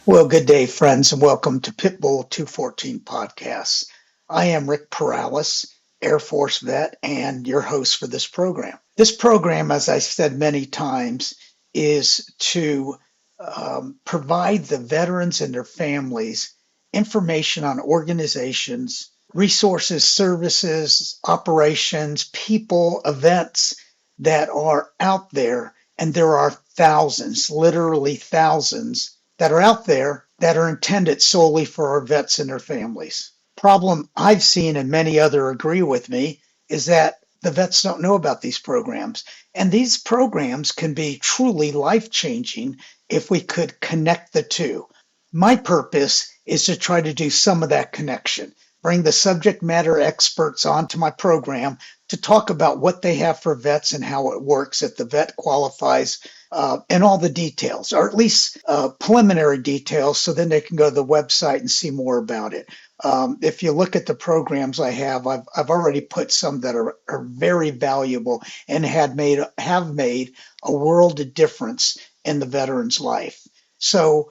Well, good day, friends, and welcome to Pitbull 214 Podcasts. I am Rick Perales, Air Force vet, and your host for this program. This program, as I said many times, is to provide the veterans and their families information on organizations, resources, services, operations, people, events that are out there. And there are thousands, literally thousands, that are out there that are intended solely for our vets and their families. Problem I've seen, and many other agree with me, is that the vets don't know about these programs. And these programs can be truly life-changing if we could connect the two. My purpose is to try to do some of that connection, bring the subject matter experts onto my program to talk about what they have for vets and how it works if the vet qualifies, and all the details, or at least preliminary details, so then they can go to the website and see more about it. If you look at the programs I have, I've already put some that are very valuable and have made a world of difference in the veteran's life. So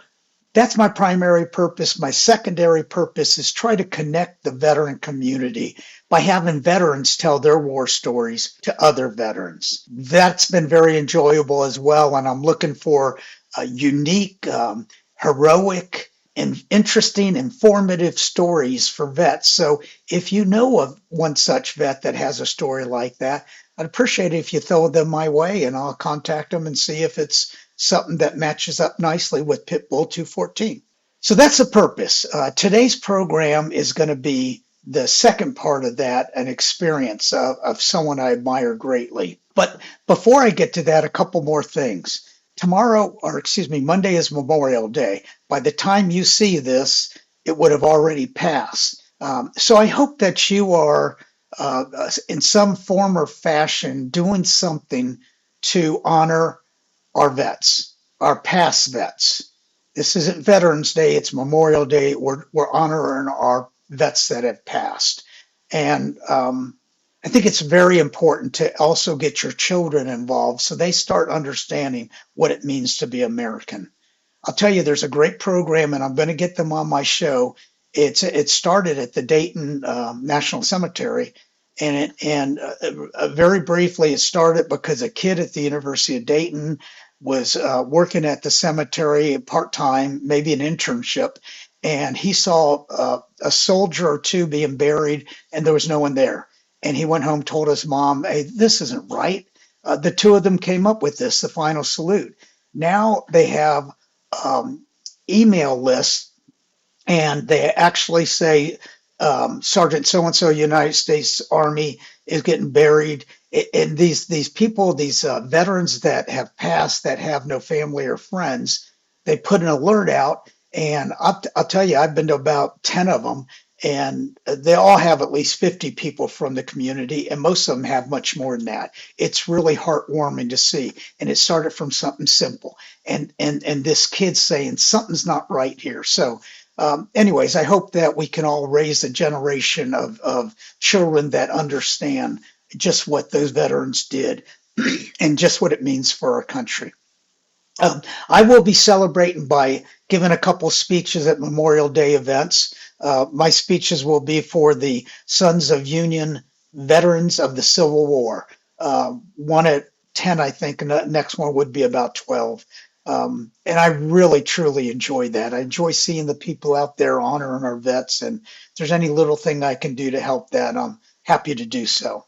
that's my primary purpose. My secondary purpose is try to connect the veteran community by having veterans tell their war stories to other veterans. That's been very enjoyable as well, and I'm looking for unique, heroic, and interesting, informative stories for vets. So if you know of one such vet that has a story like that, I'd appreciate it if you throw them my way, and I'll contact them and see if it's something that matches up nicely with Pitbull 214. So that's the purpose. Today's program is going to be the second part of that, an experience of someone I admire greatly. But before I get to that, a couple more things. Monday is Memorial Day. By the time you see this, it would have already passed. So I hope that you are, in some form or fashion, doing something to honor our vets, our past vets. This isn't Veterans Day, it's Memorial Day. We're honoring our vets that have passed. And I think it's very important to also get your children involved so they start understanding what it means to be American. I'll tell you, there's a great program, and I'm going to get them on my show. It started at the Dayton National Cemetery. And very briefly, it started because a kid at the University of Dayton was working at the cemetery part-time, maybe an internship, and he saw a soldier or two being buried, and there was no one there. And he went home, told his mom, "Hey, this isn't right." The two of them came up with this, the final salute. Now they have email lists, and they actually say, Sergeant so-and-so, United States Army, is getting buried. And these people, these veterans that have passed, that have no family or friends, they put an alert out. And I'll tell you, I've been to about 10 of them, and they all have at least 50 people from the community, and most of them have much more than that. It's really heartwarming to see. And it started from something simple. And this kid saying something's not right here. So anyways, I hope that we can all raise a generation of children that understand just what those veterans did and just what it means for our country. I will be celebrating by giving a couple speeches at Memorial Day events. My speeches will be for the Sons of Union veterans of the Civil War. One at 10, I think, and the next one would be about 12. And I really, truly enjoy that. I enjoy seeing the people out there honoring our vets. And if there's any little thing I can do to help that, I'm happy to do so.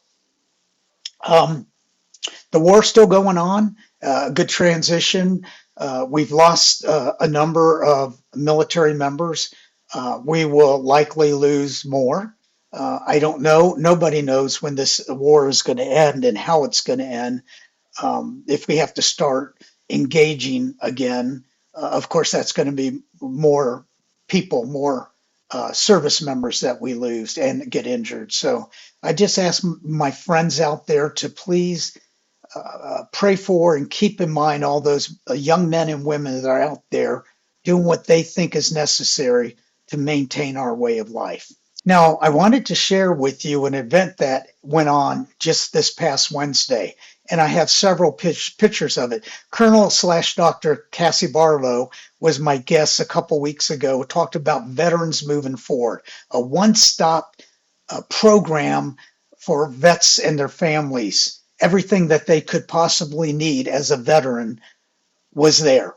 The war's still going on. Good transition. We've lost a number of military members. We will likely lose more. I don't know. Nobody knows when this war is going to end and how it's going to end. If we have to start engaging again, of course, that's going to be more people, more service members that we lose and get injured. So I just ask my friends out there to please pray for and keep in mind all those young men and women that are out there doing what they think is necessary to maintain our way of life. Now, I wanted to share with you an event that went on just this past Wednesday, and I have several pictures of it. Colonel slash Dr. Cassie Barlow was my guest a couple weeks ago, talked about veterans moving forward, a one-stop program for vets and their families. Everything that they could possibly need as a veteran was there.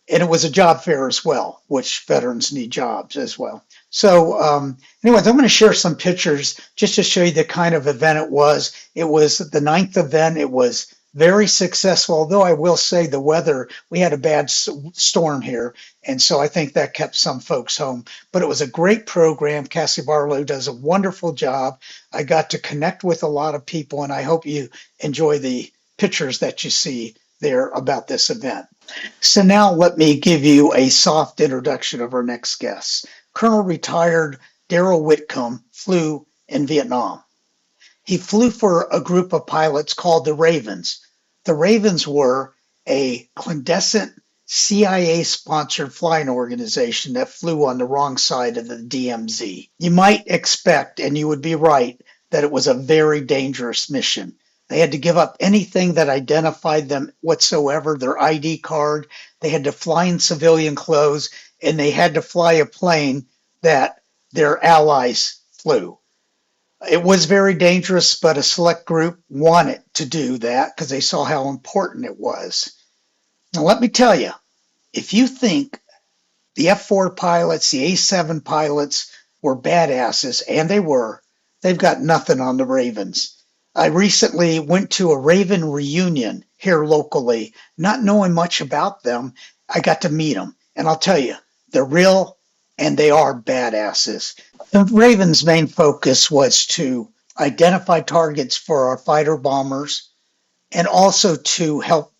And it was a job fair as well, which veterans need jobs as well. So, anyways, I'm going to share some pictures just to show you the kind of event it was. It was the ninth event. It was very successful, although I will say the weather, we had a bad storm here. And so I think that kept some folks home. But it was a great program. Cassie Barlow does a wonderful job. I got to connect with a lot of people, and I hope you enjoy the pictures that you see there about this event. So now let me give you a soft introduction of our next guest. Colonel retired Darrell Whitcomb flew in Vietnam. He flew for a group of pilots called the Ravens. The Ravens were a clandestine CIA-sponsored flying organization that flew on the wrong side of the DMZ. You might expect, and you would be right, that it was a very dangerous mission. They had to give up anything that identified them whatsoever, their ID card. They had to fly in civilian clothes, and they had to fly a plane that their allies flew. It was very dangerous, but a select group wanted to do that because they saw how important it was. Now, let me tell you, if you think the F-4 pilots, the A-7 pilots were badasses, and they were, they've got nothing on the Ravens. I recently went to a Raven reunion here locally, not knowing much about them. I got to meet them, and I'll tell you, they're real and they are badasses. The Raven's main focus was to identify targets for our fighter bombers and also to help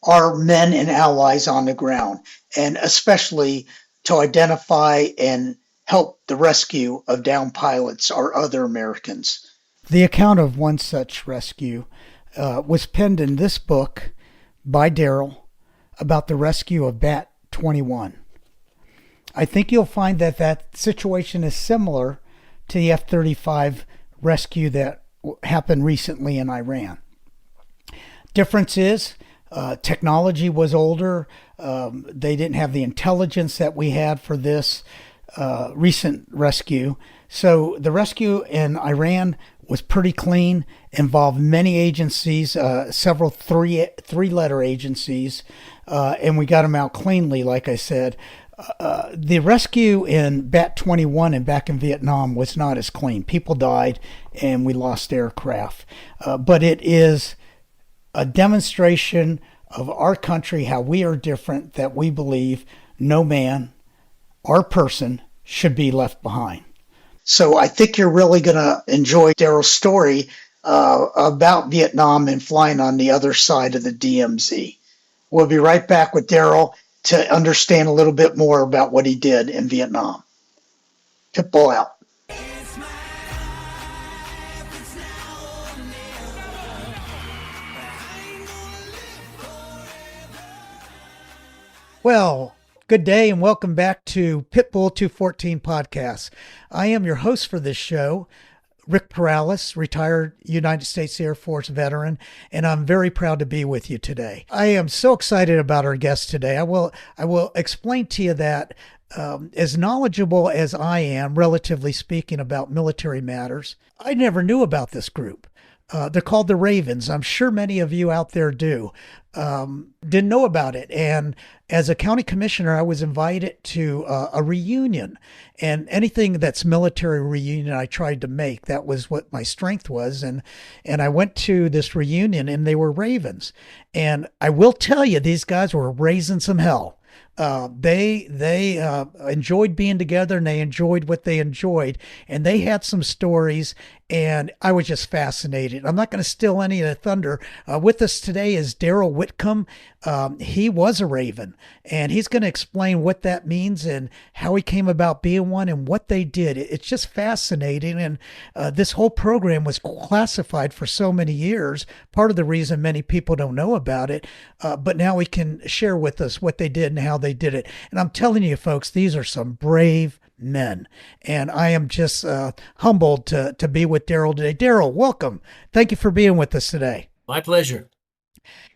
our men and allies on the ground, and especially to identify and help the rescue of downed pilots or other Americans. The account of one such rescue was penned in this book by Darrel about the rescue of Bat 21. I think you'll find that that situation is similar to the F-35 rescue that happened recently in Iran. Difference is technology was older. They didn't have the intelligence that we had for this recent rescue. So the rescue in Iran was pretty clean, involved many agencies, several three-letter agencies, and we got them out cleanly, like I said. The rescue in Bat 21 and back in Vietnam was not as clean. People died and we lost aircraft. But it is a demonstration of our country, how we are different, that we believe no man or person should be left behind. So I think you're really going to enjoy Darrel's story about Vietnam and flying on the other side of the DMZ. We'll be right back with Darrel to understand a little bit more about what he did in Vietnam. Pitbull out. Well, good day and welcome back to Pitbull 214 Podcast. I am your host for this show, Rick Perales, retired United States Air Force veteran, and I'm very proud to be with you today. I am so excited about our guest today. I will explain to you that as knowledgeable as I am, relatively speaking, about military matters, I never knew about this group. They're called the Ravens. I'm sure many of you out there do. Didn't know about it. And as a county commissioner, I was invited to a reunion, and anything that's military reunion I tried to make. That was what my strength was. And I went to this reunion and they were Ravens. And I will tell you, these guys were raising some hell. They enjoyed being together and they enjoyed what they enjoyed, and they had some stories, and I was just fascinated. I'm not going to steal any of the thunder. With us today is Darrell Whitcomb. He was a Raven, and he's going to explain what that means and how he came about being one and what they did. It's just fascinating, and this whole program was classified for so many years. Part of the reason many people don't know about it, but now he can share with us what they did and how they did it. And I'm telling you, folks, these are some brave men. And I am just humbled to be with Darrel today. Darrel, welcome. Thank you for being with us today. My pleasure.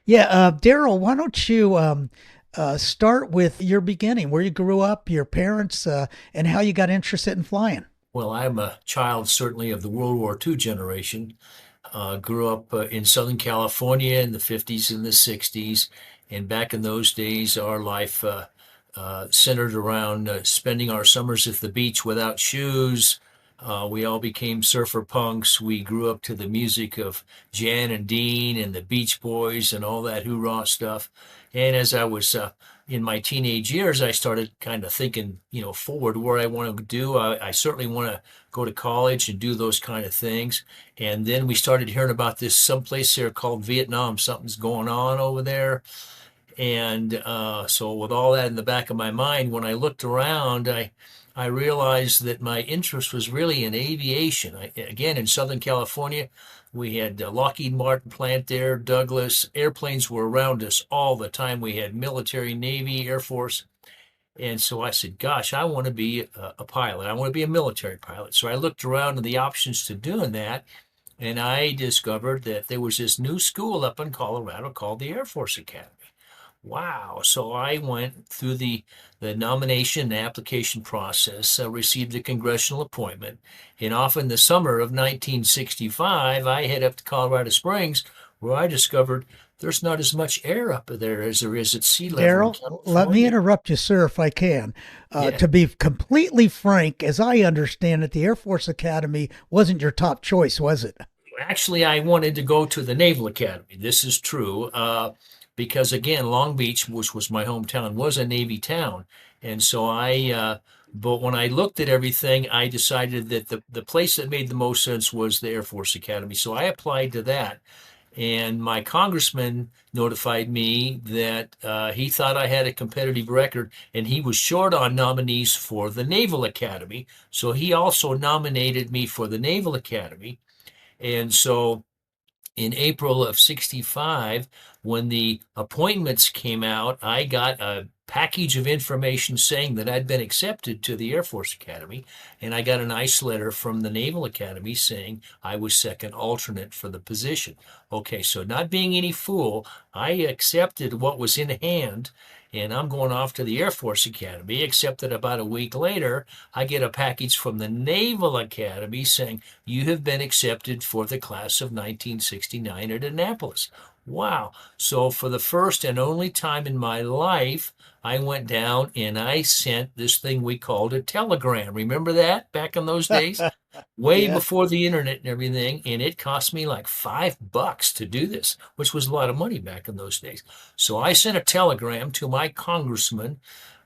Yeah, Darrel, why don't you start with your beginning, where you grew up, your parents, and how you got interested in flying? Well, I'm a child certainly of the World War II generation. Grew up in Southern California in the 50s and the 60s. And back in those days, our life centered around spending our summers at the beach without shoes. We all became surfer punks. We grew up to the music of Jan and Dean and the Beach Boys and all that hoorah stuff. And as I was in my teenage years, I started kind of thinking, forward where I want to do. I certainly want to go to college and do those kind of things. And then we started hearing about this someplace there called Vietnam. Something's going on over there. And so with all that in the back of my mind, when I looked around, I realized that my interest was really in aviation. Again, in Southern California, we had Lockheed Martin plant there, Douglas. Airplanes were around us all the time. We had military, Navy, Air Force. And so I said, gosh, I want to be a pilot. I want to be a military pilot. So I looked around at the options to doing that. And I discovered that there was this new school up in Colorado called the Air Force Academy. Wow. So I went through the nomination and application process, received a congressional appointment, and off in the summer of 1965, I head up to Colorado Springs, where I discovered there's not as much air up there as there is at sea level in Darrel, let me California. interrupt you, sir, if I can. Yeah. To be completely frank, as I understand it, the Air Force Academy wasn't your top choice, was it? Actually, I wanted to go to the Naval Academy. This is true. Because again, Long Beach, which was my hometown, was a Navy town. And so but when I looked at everything, I decided that the place that made the most sense was the Air Force Academy. So I applied to that. And my congressman notified me that he thought I had a competitive record and he was short on nominees for the Naval Academy. So he also nominated me for the Naval Academy. And so in April of 65, when the appointments came out, I got a package of information saying that I'd been accepted to the Air Force Academy, and I got a nice letter from the Naval Academy saying I was second alternate for the position. Okay, so not being any fool, I accepted what was in hand, and I'm going off to the Air Force Academy, except that about a week later, I get a package from the Naval Academy saying, you have been accepted for the class of 1969 at Annapolis. Wow. So for the first and only time in my life, I went down and I sent this thing we called a telegram. Remember that back in those days? Way Yeah. before the internet and everything. And it cost me like $5 to do this, which was a lot of money back in those days. So I sent a telegram to my congressman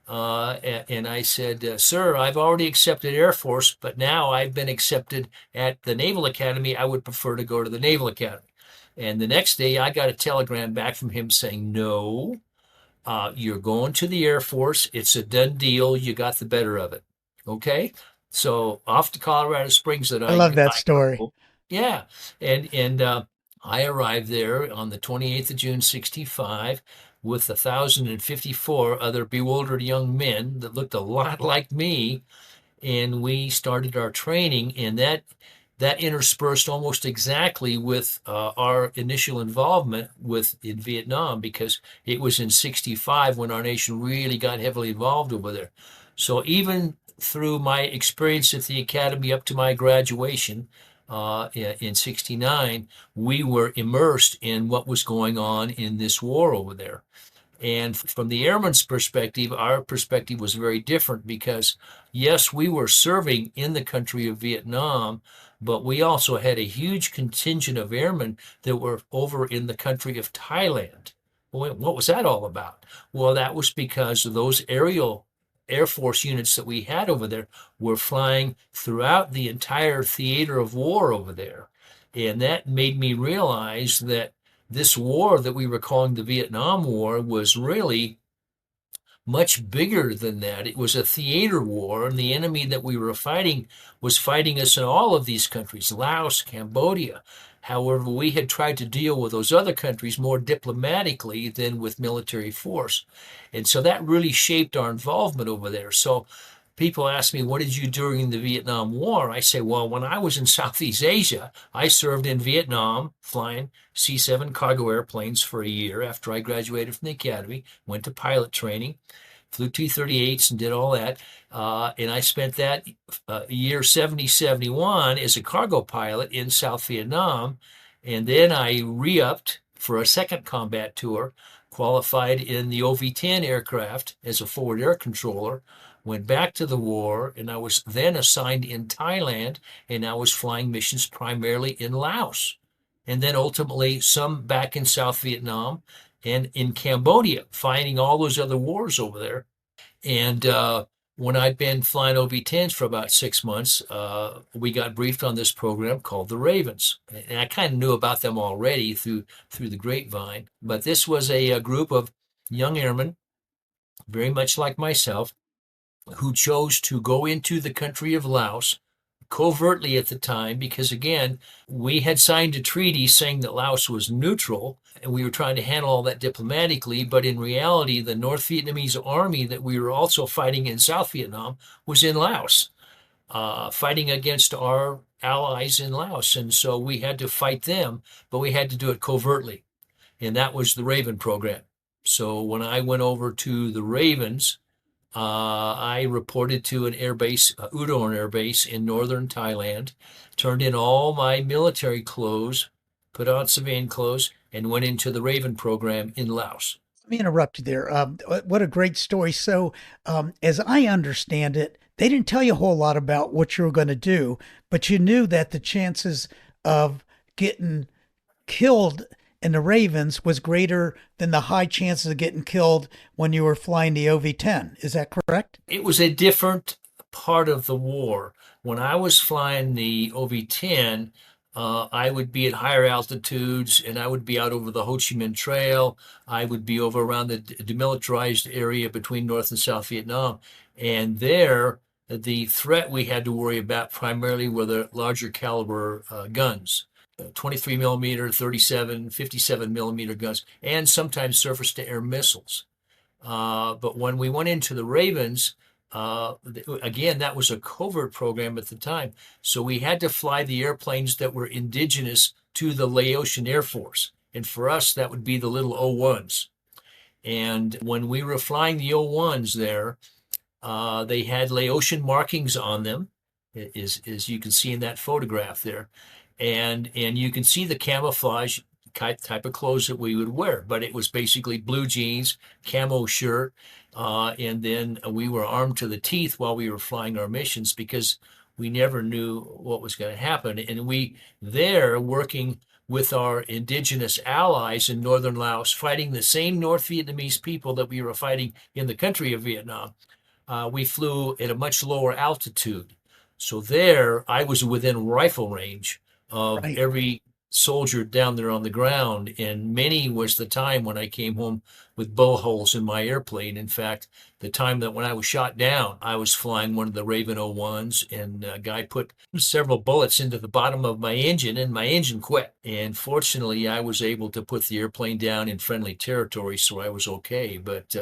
and I said, sir, I've already accepted Air Force, but now I've been accepted at the Naval Academy. I would prefer to go to the Naval Academy. And the next day, I got a telegram back from him saying, no, you're going to the Air Force. It's a done deal. You got the better of it. Okay. So off to Colorado Springs that I I, love that I story. go. Yeah. And I arrived there on the 28th of June, 65 with 1,054 other bewildered young men that looked a lot like me, and we started our training, and that interspersed almost exactly with our initial involvement with in Vietnam, because it was in 65 when our nation really got heavily involved over there. So even through my experience at the academy up to my graduation in 69, we were immersed in what was going on in this war over there. And from the airman's perspective, our perspective was very different because, yes, we were serving in the country of Vietnam, but we also had a huge contingent of airmen that were over in the country of Thailand. Well, what was that all about? Well, that was because of those aerial Air Force units that we had over there were flying throughout the entire theater of war over there. And that made me realize that this war that we were calling the Vietnam War was really much bigger than that. It was a theater war, and the enemy that we were fighting was fighting us in all of these countries, Laos, Cambodia. However, we had tried to deal with those other countries more diplomatically than with military force. And so that really shaped our involvement over there. So people ask me, what did you do during the Vietnam War? I say, well, when I was in Southeast Asia, I served in Vietnam flying C-7 cargo airplanes for a year after I graduated from the academy, went to pilot training, flew T-38s and did all that. And I spent that year 70, 71 as a cargo pilot in South Vietnam. And then I re-upped for a second combat tour, qualified in the OV-10 aircraft as a forward air controller, went back to the war, and I was then assigned in Thailand, and I was flying missions primarily in Laos. And then ultimately some back in South Vietnam and in Cambodia, fighting all those other wars over there. And when I'd been flying OV-10s for about 6 months, we got briefed on this program called the Ravens. And I kind of knew about them already through the grapevine. But this was a group of young airmen, very much like myself, who chose to go into the country of Laos covertly at the time because, again, we had signed a treaty saying that Laos was neutral, and we were trying to handle all that diplomatically. But in reality, the North Vietnamese army that we were also fighting in South Vietnam was in Laos, fighting against our allies in Laos. And so we had to fight them, but we had to do it covertly. And that was the Raven program. So when I went over to the Ravens, I reported to an air base, Udon Air Base in northern Thailand, turned in all my military clothes, put on civilian clothes, and went into the Raven program in Laos. Let me interrupt you there. What a great story. So, as I understand it, they didn't tell you a whole lot about what you were going to do, but you knew that the chances of getting killed in the Ravens was greater than the high chances of getting killed when you were flying the OV-10. Is that correct? It was a different part of the war. When I was flying the OV-10, I would be at higher altitudes and I would be out over the Ho Chi Minh Trail. I would be over around the demilitarized area between North and South Vietnam. And there, the threat we had to worry about primarily were the larger caliber guns. 23 millimeter, 37, 57 millimeter guns, and sometimes surface to air missiles. But when we went into the Ravens, again, that was a covert program at the time. So we had to fly the airplanes that were indigenous to the Laotian Air Force. And for us, that would be the little O-1s. And when we were flying the O-1s there, they had Laotian markings on them, as you can see in that photograph there. And you can see the camouflage type of clothes that we would wear, but it was basically blue jeans, camo shirt, and then we were armed to the teeth while we were flying our missions because we never knew what was going to happen. And we there working with our indigenous allies in northern Laos, fighting the same North Vietnamese people that we were fighting in the country of Vietnam. We flew at a much lower altitude. So there, I was within rifle range of Right. every soldier down there on the ground, and many was the time when I came home with bullet holes in my airplane. In fact, the time that when I was shot down, I was flying one of the Raven O-1s, and a guy put several bullets into the bottom of my engine, and my engine quit. And fortunately, I was able to put the airplane down in friendly territory, so I was okay. But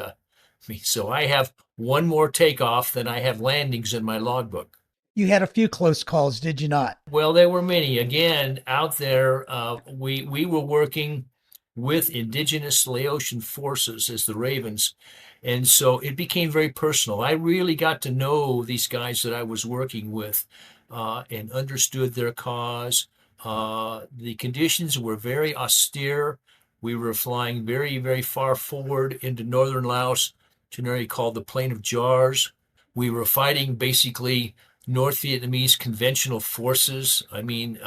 so I have one more takeoff than I have landings in my logbook. You had a few close calls, did you not? Well, there were many. Again, out there, we were working with indigenous Laotian forces as the Ravens, and so it became very personal. I really got to know these guys that I was working with, and understood their cause. The conditions were very austere. We were flying very, very far forward into northern Laos to an area called the Plain of Jars. We were fighting basically North Vietnamese conventional forces. I mean,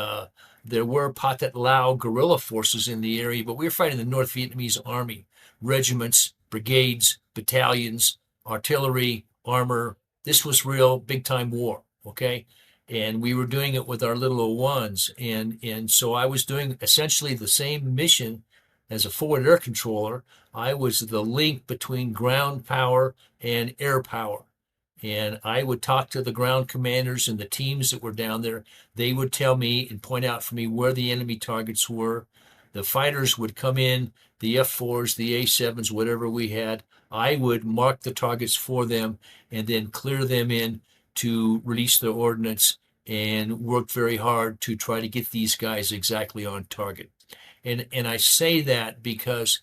there were Pathet Lao guerrilla forces in the area, but we were fighting the North Vietnamese army, regiments, brigades, battalions, artillery, armor. This was real big time war, okay? And we were doing it with our little O-1s. And so I was doing essentially the same mission as a forward air controller. I was the link between ground power and air power. And I would talk to the ground commanders and the teams that were down there. They would tell me and point out for me where the enemy targets were. The fighters would come in, the F4s, the A7s, whatever we had. I would mark the targets for them and then clear them in to release their ordnance and work very hard to try to get these guys exactly on target. And I say that because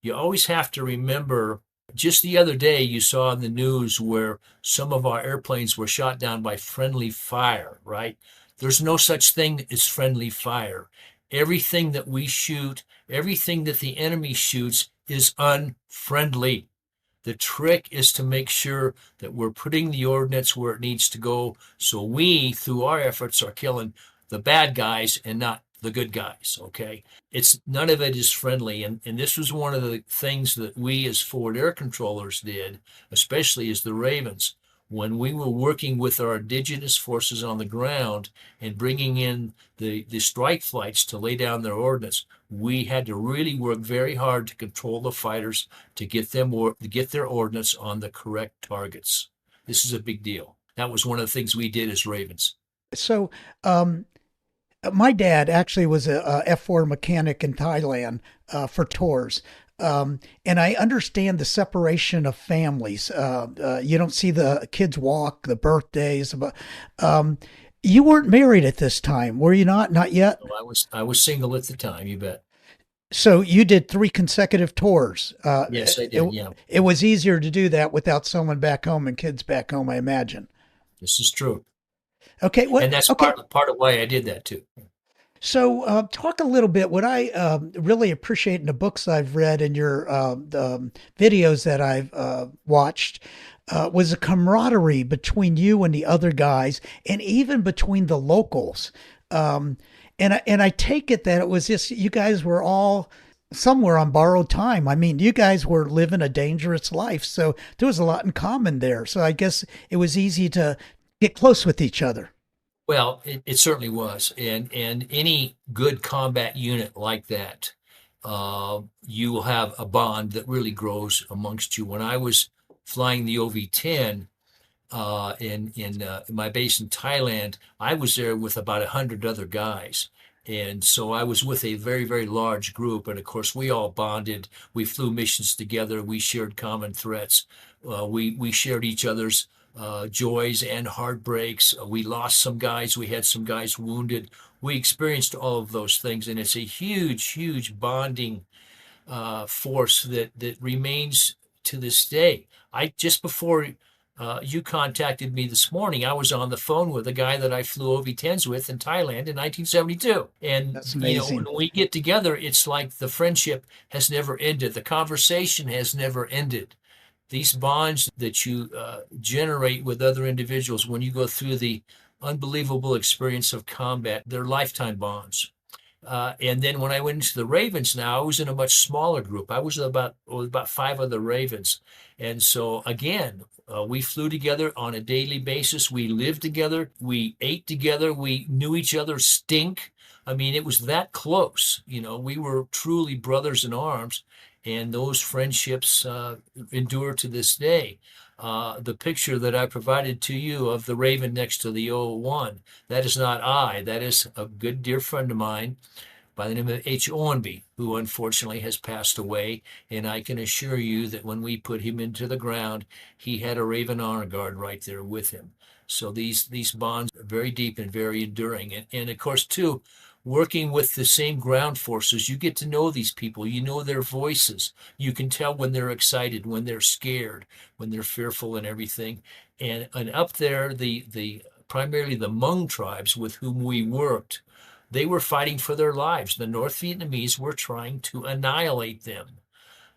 you always have to remember, just the other day you saw in the news where some of our airplanes were shot down by friendly fire, right? There's no such thing as friendly fire. Everything that we shoot, everything that the enemy shoots is unfriendly. The trick is to make sure that we're putting the ordnance where it needs to go, so we, through our efforts, are killing the bad guys and not the good guys. Okay, it's none of it is friendly, and this was one of the things that we as forward air controllers did, especially as the Ravens, when we were working with our indigenous forces on the ground and bringing in the strike flights to lay down their ordnance. We had to really work very hard to control the fighters to get them or to get their ordnance on the correct targets. This is a big deal. That was one of the things we did as Ravens. So, my dad actually was a F4 mechanic in Thailand for tours. And I understand the separation of families. You don't see the kids walk, the birthdays, but you weren't married at this time, were you not? Not yet. So I was single at the time, you bet. So you did three consecutive tours. Yes, I did. Yeah, It was easier to do that without someone back home and kids back home, I imagine. this is true, Okay, and what? that's Okay, part of why I did that too. so, talk a little bit. What I really appreciate in the books I've read and your the videos that I've watched was a camaraderie between you and the other guys, and even between the locals. Um, and I take it that it was just you guys were all somewhere on borrowed time. I mean, you guys were living a dangerous life, so there was a lot in common there. So I guess it was easy to get close with each other. Well, it certainly was, and any good combat unit like that, you will have a bond that really grows amongst you. When I was flying the OV-10 in my base in Thailand, I was there with about 100 other guys. And so I was with a very, very large group. And of course, we all bonded. We flew missions together. We shared common threats. We shared each other's joys and heartbreaks. We lost some guys. We had some guys wounded. We experienced all of those things. And it's a huge, huge bonding force that remains to this day. I just before you contacted me this morning, I was on the phone with a guy that I flew OV-10s with in Thailand in 1972. And, That's when amazing. we get together, it's like the friendship has never ended. The conversation has never ended. These bonds that you generate with other individuals when you go through the unbelievable experience of combat, they're lifetime bonds. And then when I went into the Ravens now, I was in a much smaller group. I was about five other Ravens. And so again, we flew together on a daily basis. We lived together. We ate together. We knew each other stink. I mean, it was that close. We were truly brothers in arms. And those friendships endure to this day. The picture that I provided to you of the Raven next to the O1, that is not I. That is a good dear friend of mine by the name of H. Owenby, who unfortunately has passed away. And I can assure you that when we put him into the ground, he had a Raven honor guard right there with him. So these bonds are very deep and very enduring. And of course, too, working with the same ground forces, you get to know these people. You know their voices. You can tell when they're excited, when they're scared, when they're fearful and everything. And up there, the primarily the Hmong tribes with whom we worked, they were fighting for their lives. The North Vietnamese were trying to annihilate them.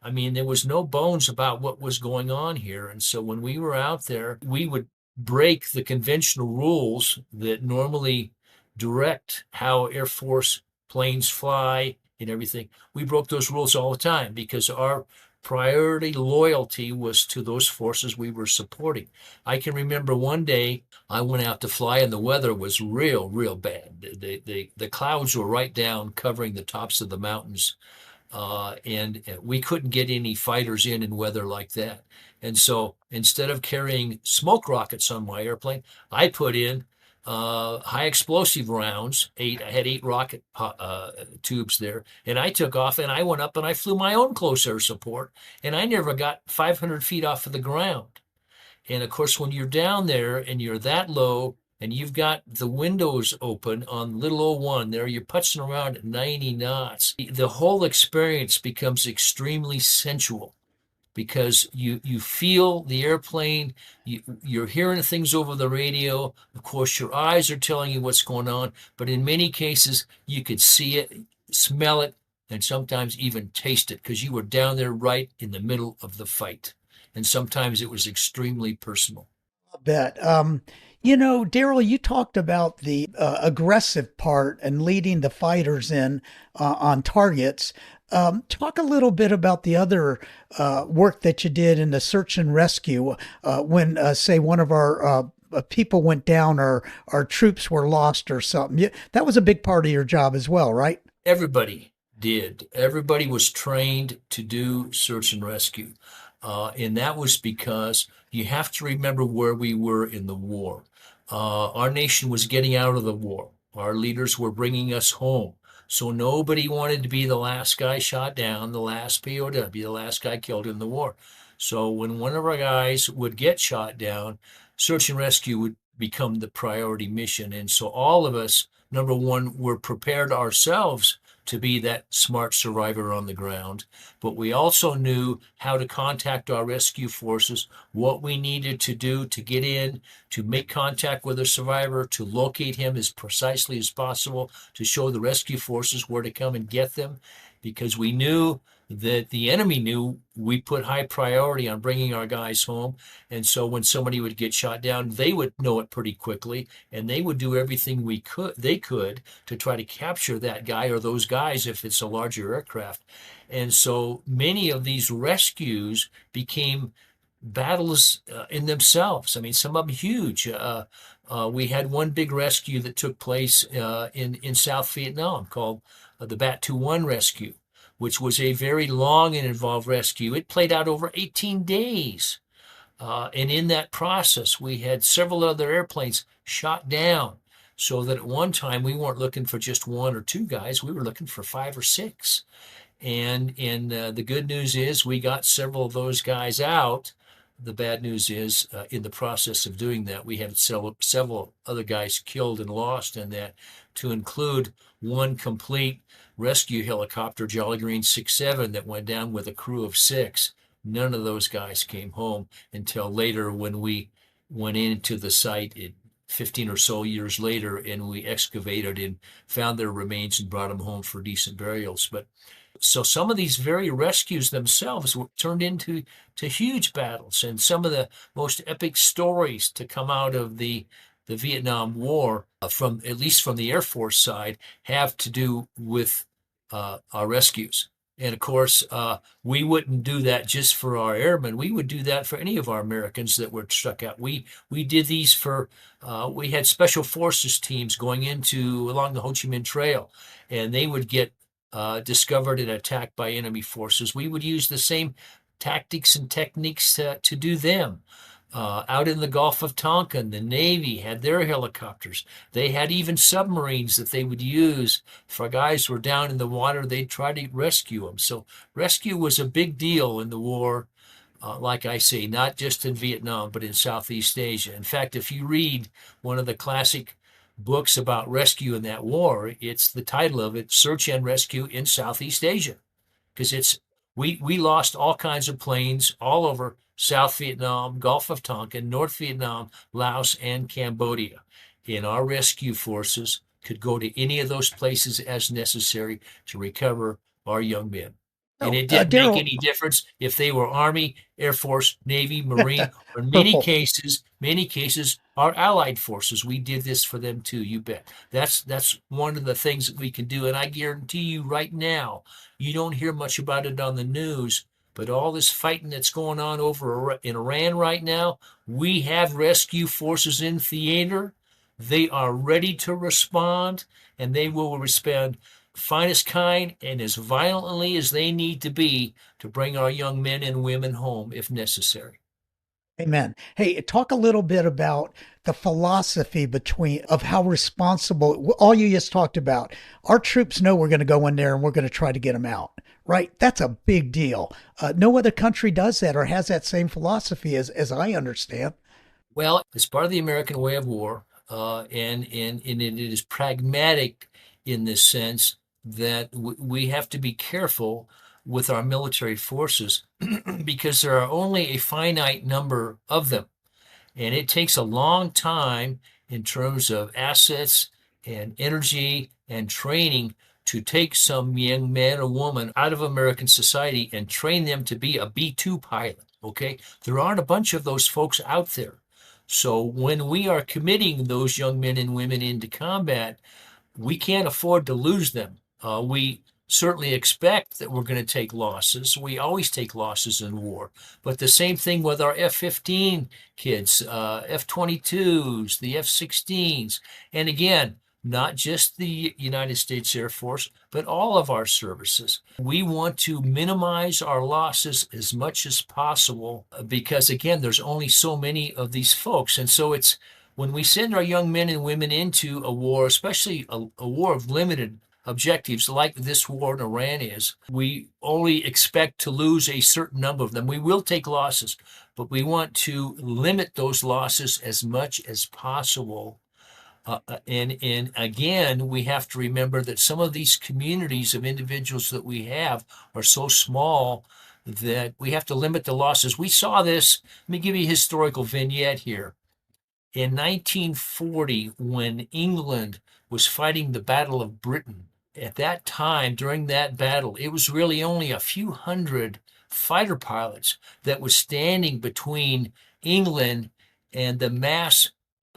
I mean, there was no bones about what was going on here. And so when we were out there, we would break the conventional rules that normally direct how Air Force planes fly and everything. We broke those rules all the time because our priority loyalty was to those forces we were supporting. I can remember one day I went out to fly and the weather was real, real bad. The clouds were right down covering the tops of the mountains and we couldn't get any fighters in weather like that. And so instead of carrying smoke rockets on my airplane, I put in high explosive rounds. I had 8 rocket tubes there, and I took off and I went up and I flew my own close air support, and I never got 500 feet off of the ground. And of course, when you're down there and you're that low and you've got the windows open on little O 01 there, you're putzing around at 90 knots. The whole experience becomes extremely sensual because you feel the airplane, you're hearing things over the radio. Of course, your eyes are telling you what's going on, but in many cases, you could see it, smell it, and sometimes even taste it because you were down there right in the middle of the fight. And sometimes it was extremely personal. I bet. Darrell, you talked about the aggressive part and leading the fighters in on targets. Talk a little bit about the other work that you did in the search and rescue when, say, one of our people went down or our troops were lost or something. That was a big part of your job as well, right? Everybody did. Everybody was trained to do search and rescue. And that was because you have to remember where we were in the war. Our nation was getting out of the war. Our leaders were bringing us home. So nobody wanted to be the last guy shot down, the last POW, the last guy killed in the war. So when one of our guys would get shot down, search and rescue would become the priority mission. And so all of us, number one, were prepared ourselves to be that smart survivor on the ground. But we also knew how to contact our rescue forces, what we needed to do to get in, to make contact with a survivor, to locate him as precisely as possible, to show the rescue forces where to come and get them, because we knew that the enemy knew we put high priority on bringing our guys home. And so when somebody would get shot down, they would know it pretty quickly, and they would do everything they could to try to capture that guy or those guys if it's a larger aircraft. And so many of these rescues became battles in themselves. I mean, some of them huge. We had one big rescue that took place in South Vietnam called the Bat 21 rescue, which was a very long and involved rescue. It played out over 18 days. And in that process, we had several other airplanes shot down so that at one time we weren't looking for just 1 or 2 guys. We were looking for 5 or 6. And the good news is we got several of those guys out. The bad news is in the process of doing that, we had several other guys killed and lost in that, to include one complete rescue helicopter, Jolly Green 67, that went down with a crew of 6. None of those guys came home until later when we went into the site 15 or so years later, and we excavated and found their remains and brought them home for decent burials. But so some of these very rescues themselves were turned into huge battles, and some of the most epic stories to come out of the Vietnam War, from at least from the Air Force side, have to do with our rescues. And of course, we wouldn't do that just for our airmen. We would do that for any of our Americans that were struck out. We did these for, we had special forces teams going along the Ho Chi Minh Trail, and they would get discovered and attacked by enemy forces. We would use the same tactics and techniques to do them. Out in the Gulf of Tonkin, the Navy had their helicopters. They had even submarines that they would use for guys who were down in the water. They'd try to rescue them. So rescue was a big deal in the war, like I say, not just in Vietnam, but in Southeast Asia. In fact, if you read one of the classic books about rescue in that war, it's the title of it, Search and Rescue in Southeast Asia, because we lost all kinds of planes all over South Vietnam, Gulf of Tonkin, North Vietnam, Laos, and Cambodia. And our rescue forces could go to any of those places as necessary to recover our young men. And Oh, it didn't make Darrell, any difference if they were Army, Air Force, Navy, Marine, or in purple. many cases, our allied forces. We did this for them too, you bet. That's one of the things that we can do. And I guarantee you right now, you don't hear much about it on the news, but all this fighting that's going on over in Iran right now, we have rescue forces in theater. They are ready to respond, and they will respond finest kind and as violently as they need to be to bring our young men and women home if necessary. Amen. Hey, talk a little bit about the philosophy between of how responsible all you just talked about. Our troops know we're going to go in there and we're going to try to get them out, right? That's a big deal. No other country does that or has that same philosophy as I understand. Well, it's part of the American way of war, and it is pragmatic in this sense that we have to be careful with our military forces because there are only a finite number of them. And it takes a long time in terms of assets and energy and training to take some young man or woman out of American society and train them to be a B-2 pilot. Okay. There aren't a bunch of those folks out there. So when we are committing those young men and women into combat, we can't afford to lose them. We certainly expect that we're going to take losses. We always take losses in war. But the same thing with our F-15 kids, F-22s, the F-16s. And again, not just the United States Air Force, but all of our services. We want to minimize our losses as much as possible because, again, there's only so many of these folks. And so it's when we send our young men and women into a war, especially a war of limited objectives like this war in Iran is, we only expect to lose a certain number of them. We will take losses, but we want to limit those losses as much as possible. And again, we have to remember that some of these communities of individuals that we have are so small that we have to limit the losses. We saw this. Let me give you a historical vignette here. In 1940, when England was fighting the Battle of Britain, at that time, during that battle, it was really only a few hundred fighter pilots that was standing between England and the mass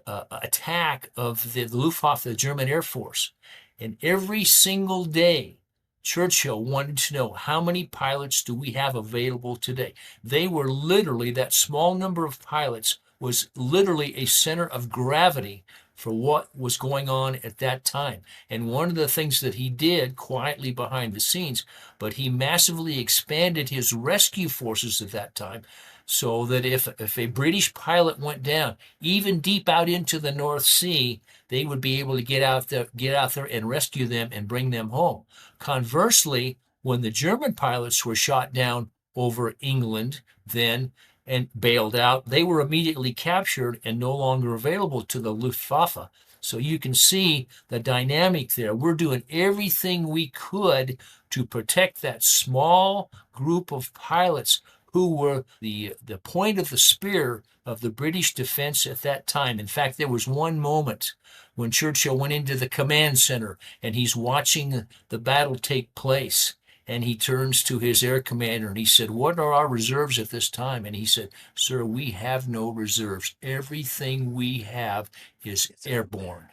attack of the Luftwaffe, the German Air Force. And every single day, Churchill wanted to know how many pilots do we have available today. They were literally, that small number of pilots was literally a center of gravity for what was going on at that time. And one of the things that he did quietly behind the scenes, but he massively expanded his rescue forces at that time so that if a British pilot went down, even deep out into the North Sea, they would be able to get out there and rescue them and bring them home. Conversely, when the German pilots were shot down over England then and bailed out, they were immediately captured and no longer available to the Luftwaffe. So you can see the dynamic there. We're doing everything we could to protect that small group of pilots who were the point of the spear of the British defense at that time. In fact, there was one moment when Churchill went into the command center and he's watching the battle take place. And he turns to his air commander and he said, "What are our reserves at this time?" And he said, "Sir, we have no reserves. Everything we have is airborne."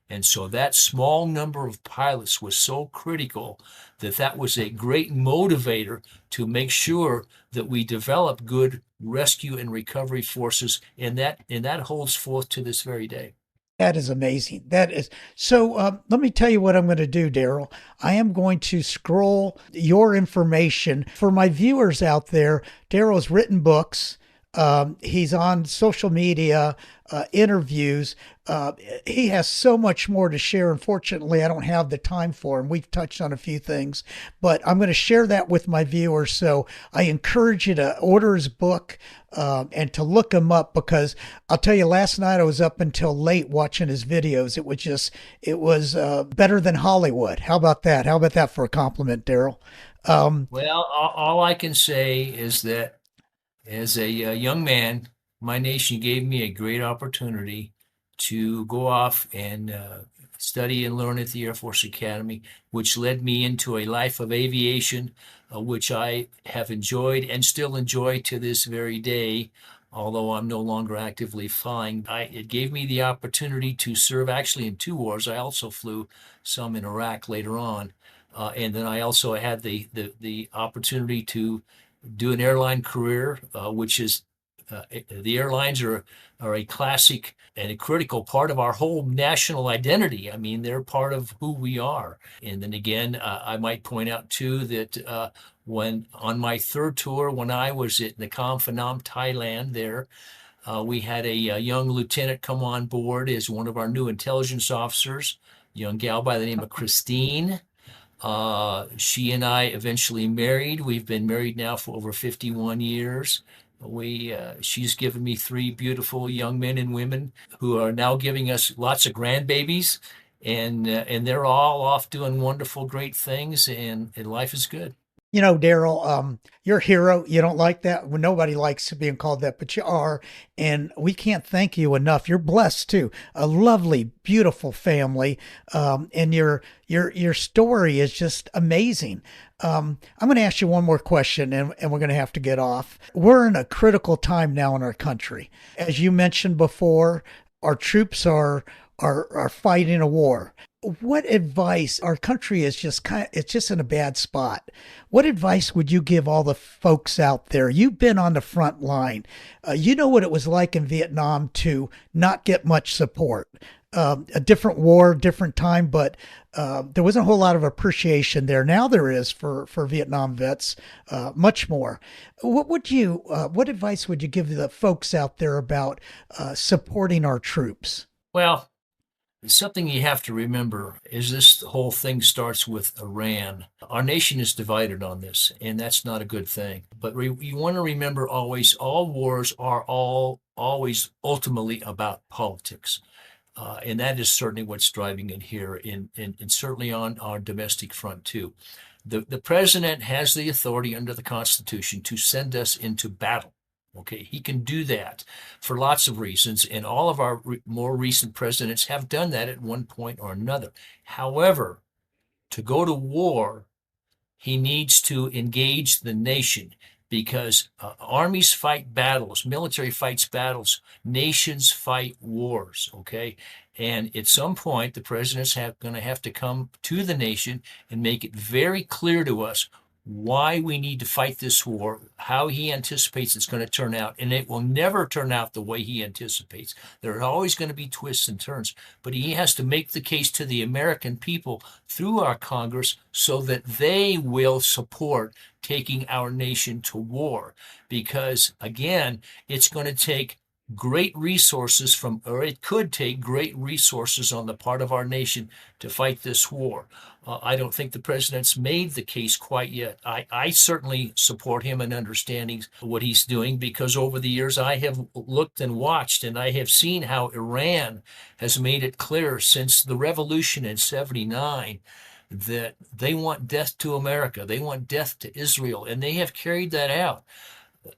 And so that small number of pilots was so critical that that was a great motivator to make sure that we develop good rescue and recovery forces. And that holds forth to this very day. That is amazing. That is so. Let me tell you what I'm going to do, Darrell. I am going to scroll your information for my viewers out there. Darrell's written books. He's on social media, interviews. He has so much more to share. Unfortunately, I don't have the time for him. We've touched on a few things, but I'm going to share that with my viewers. So I encourage you to order his book and to look him up because I'll tell you, last night I was up until late watching his videos. It was better than Hollywood. How about that? How about that for a compliment, Darrell? Well, all I can say is that as a young man, my nation gave me a great opportunity to go off and study and learn at the Air Force Academy, which led me into a life of aviation, which I have enjoyed and still enjoy to this very day, although I'm no longer actively flying. It gave me the opportunity to serve actually in two wars. I also flew some in Iraq later on. And then I also had the opportunity to do an airline career, which is The airlines are a classic and a critical part of our whole national identity. I mean, they're part of who we are. And then again, I might point out too that when on my third tour, when I was at Nakhon Phanom, Thailand, there we had a young lieutenant come on board as one of our new intelligence officers, a young gal by the name of Christine. She and I eventually married. We've been married now for over 51 years. She's given me three beautiful young men and women who are now giving us lots of grandbabies, and they're all off doing wonderful, great things, and life is good. You know, Darrell, you're a hero. You don't like that. Well, nobody likes being called that, but you are. And we can't thank you enough. You're blessed too. A lovely, beautiful family. And your story is just amazing. I'm going to ask you one more question and we're going to have to get off. We're in a critical time now in our country. As you mentioned before, our troops are fighting a war. What advice, our country is just it's just in a bad spot. What advice would you give all the folks out there? You've been on the front line. You know what it was like in Vietnam to not get much support. A different war, different time, but there wasn't a whole lot of appreciation there. Now there is for Vietnam vets, much more. What advice would you give the folks out there about supporting our troops? Well, something you have to remember is this whole thing starts with Iran. Our nation is divided on this, and that's not a good thing. But you want to remember always, all wars are always ultimately about politics. And that is certainly what's driving it here, and certainly on our domestic front too. The president has the authority under the Constitution to send us into battle. Okay, he can do that for lots of reasons, and all of our more recent presidents have done that at one point or another. However, to go to war, he needs to engage the nation because armies fight battles, military fights battles, nations fight wars, okay? And at some point, the president's going to have to come to the nation and make it very clear to us why we need to fight this war, how he anticipates it's going to turn out, and it will never turn out the way he anticipates. There are always going to be twists and turns, but he has to make the case to the American people through our Congress so that they will support taking our nation to war. Because, again, it's going to take great resources or it could take great resources on the part of our nation to fight this war. I don't think the president's made the case quite yet. I certainly support him in understanding what he's doing because over the years I have looked and watched and I have seen how Iran has made it clear since the revolution in '79 that they want death to America. They want death to Israel, and they have carried that out.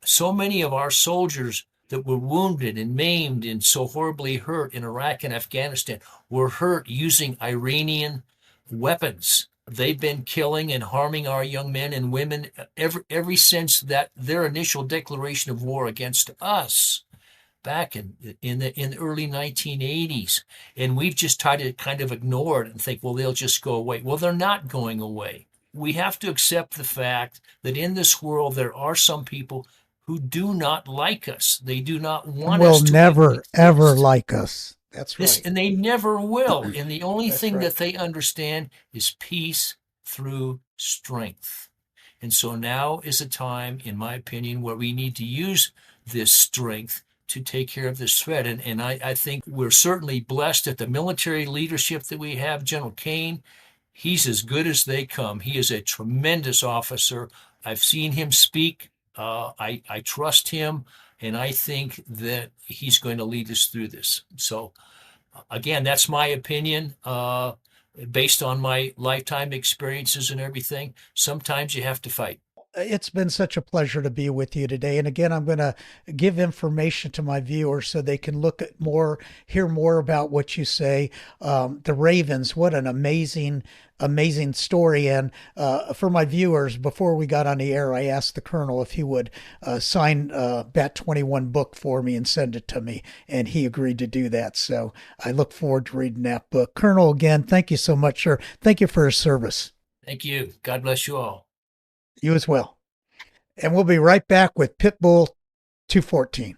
So many of our soldiers that were wounded and maimed and so horribly hurt in Iraq and Afghanistan were hurt using Iranian weapons. They've been killing and harming our young men and women ever since that their initial declaration of war against us back in the early 1980s. And we've just tried to kind of ignore it and think, well, they'll just go away. Well, they're not going away. We have to accept the fact that in this world there are some people who do not like us. They do not want Will us to never, ever exist. like us. That's right. And they never will. And the only That's thing right. that they understand is peace through strength. And so now is a time, in my opinion, where we need to use this strength to take care of this threat. And I think we're certainly blessed at the military leadership that we have. General Kane, he's as good as they come. He is a tremendous officer. I've seen him speak. I trust him, and I think that he's going to lead us through this. So, again, that's my opinion, based on my lifetime experiences and everything. Sometimes you have to fight. It's been such a pleasure to be with you today. And again, I'm going to give information to my viewers so they can look at more, hear more about what you say. The Ravens, what an amazing, amazing story. And for my viewers, before we got on the air, I asked the Colonel if he would sign Bat 21 book for me and send it to me. And he agreed to do that. So I look forward to reading that book. Colonel, again, thank you so much, sir. Thank you for your service. Thank you. God bless you all. You as well. And we'll be right back with Pitbull 214.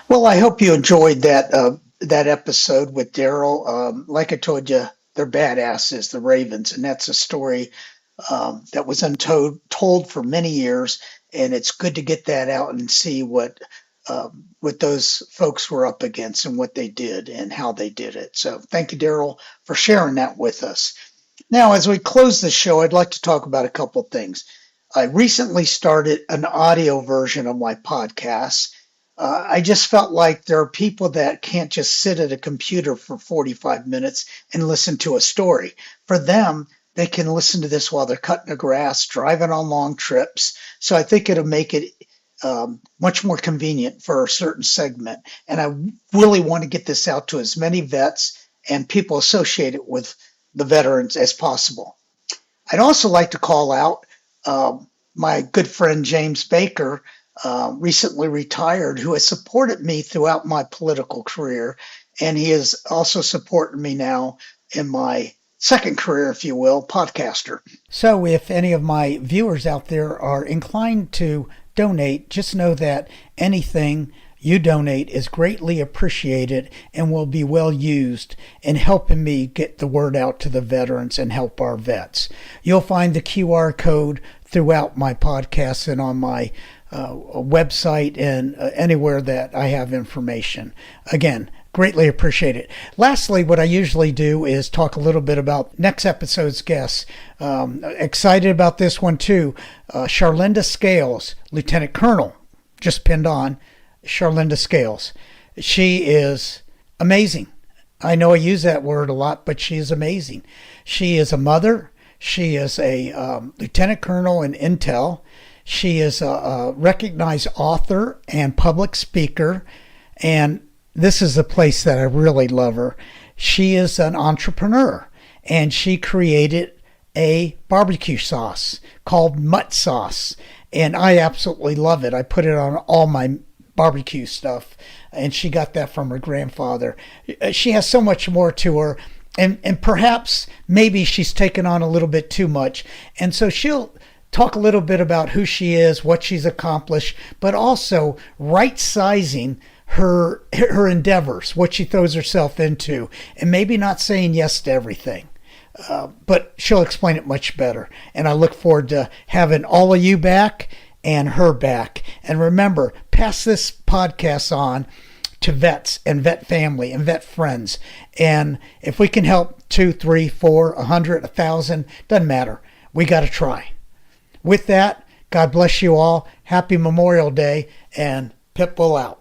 Well, I hope you enjoyed that episode with Darrel. Like I told you, they're badasses, the Ravens, and that's a story that was told for many years, and it's good to get that out and see what those folks were up against and what they did and how they did it. So, thank you, Darrel, for sharing that with us. Now, as we close the show, I'd like to talk about a couple things. I recently started an audio version of my podcast. I just felt like there are people that can't just sit at a computer for 45 minutes and listen to a story. For them, they can listen to this while they're cutting the grass, driving on long trips. So I think it'll make it much more convenient for a certain segment. And I really want to get this out to as many vets and people associated with the veterans as possible. I'd also like to call out my good friend James Baker, recently retired, who has supported me throughout my political career. And he is also supporting me now in my second career, if you will, podcaster. So if any of my viewers out there are inclined to donate, just know that anything you donate is greatly appreciated and will be well used in helping me get the word out to the veterans and help our vets. You'll find the QR code throughout my podcast and on my website and anywhere that I have information. Again, greatly appreciate it. Lastly, what I usually do is talk a little bit about next episode's guests. Excited about this one too. Charlinda Scales, Lieutenant Colonel, just pinned on. Charlinda Scales. She is amazing. I know I use that word a lot, but she is amazing. She is a mother. She is a lieutenant colonel in Intel. She is a recognized author and public speaker. And this is the place that I really love her. She is an entrepreneur, and she created a barbecue sauce called Mutt Sauce. And I absolutely love it. I put it on all my barbecue stuff, and she got that from her grandfather. She has so much more to her, and perhaps maybe she's taken on a little bit too much, and so she'll talk a little bit about who she is, what she's accomplished, but also right sizing her endeavors, what she throws herself into, and maybe not saying yes to everything. But she'll explain it much better, and I look forward to having all of you back and her back. And remember, pass this podcast on to vets and vet family and vet friends. And if we can help 2, 3, 4, 100, 1,000, doesn't matter. We got to try. With that, God bless you all. Happy Memorial Day, and Pitbull out.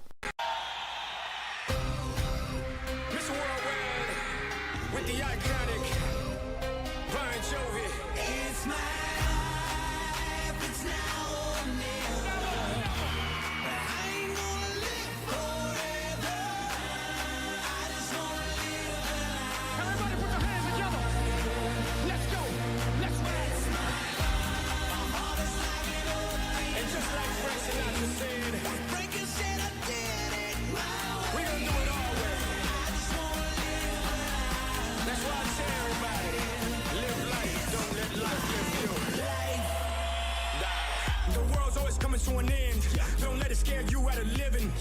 To an end. Don't let it scare you out of living.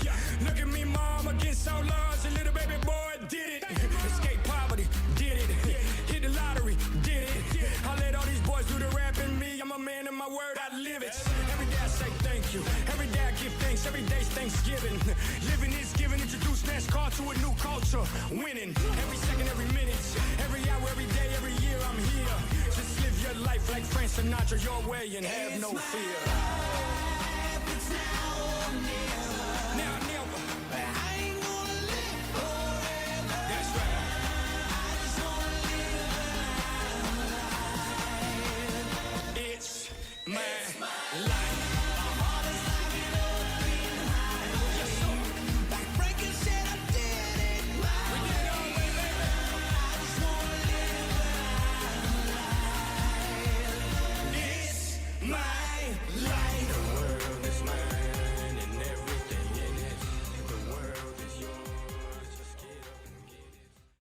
Look at me, mom, against all odds. A little baby boy did it. Escape poverty, did it. Hit the lottery, did it. I let all these boys do the rap and me. I'm a man of my word, I live it. Every day I say thank you. Every day I give thanks. Every day's Thanksgiving. Living is giving. Introduce NASCAR to a new culture. Winning. Every second, every minute. Every hour, every day, every year I'm here. Just live your life like Frank Sinatra your way and have no fear. Now